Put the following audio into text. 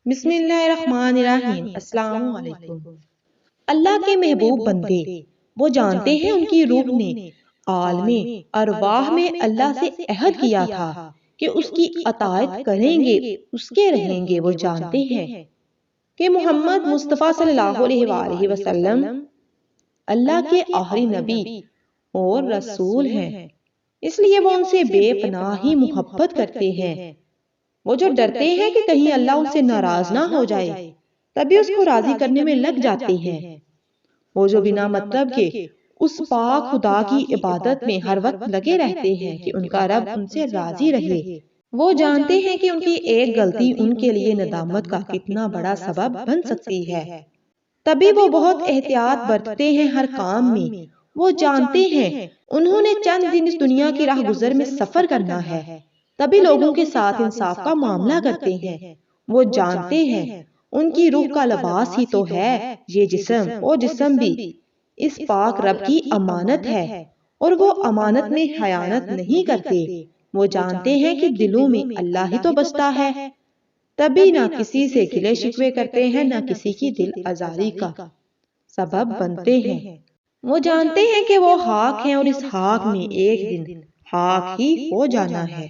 بسم اللہ الرحمن الرحیم۔ السلام علیکم۔ اللہ کے محبوب بندے وہ جانتے ہیں ان کی روح نے عالم ارواح میں اللہ سے عہد کیا تھا کہ اس کی اطاعت کریں گے، اس کے رہیں گے۔ وہ جانتے ہیں کہ محمد مصطفیٰ صلی اللہ علیہ وآلہ وسلم اللہ کے آخری نبی اور رسول ہیں، اس لیے وہ ان سے بے پناہ ہی محبت کرتے ہیں۔ وہ جو ڈرتے ہیں کہ کہیں اللہ ان سے ناراض نہ ہو جائے، تبھی اس کو راضی کرنے میں لگ جاتے ہیں۔ وہ جو بنا مطلب کے اس پاک خدا کی عبادت میں ہر وقت لگے رہتے ہیں کہ ان کا رب ان سے راضی رہے۔ وہ جانتے ہیں کہ ان کی ایک غلطی ان کے لیے ندامت کا کتنا بڑا سبب بن سکتی ہے، تبھی وہ بہت احتیاط برتتے ہیں ہر کام میں۔ وہ جانتے ہیں انہوں نے چند دن اس دنیا کی راہ گزر میں سفر کرنا ہے، تبھی لوگوں کے ساتھ انصاف کا معاملہ کرتے ہیں۔ وہ جانتے ہیں ان کی روح کا لباس ہی تو ہے یہ جسم، اور جسم بھی اس پاک رب کی امانت ہے، اور وہ امانت میں خیانت نہیں کرتے۔ وہ جانتے ہیں کہ دلوں میں اللہ ہی تو بستا ہے، تبھی نہ کسی سے گلے شکوے کرتے ہیں، نہ کسی کی دل آزاری کا سبب بنتے ہیں۔ وہ جانتے ہیں کہ وہ خاک ہیں اور اس خاک میں ایک دن خاک ہی ہو جانا ہے۔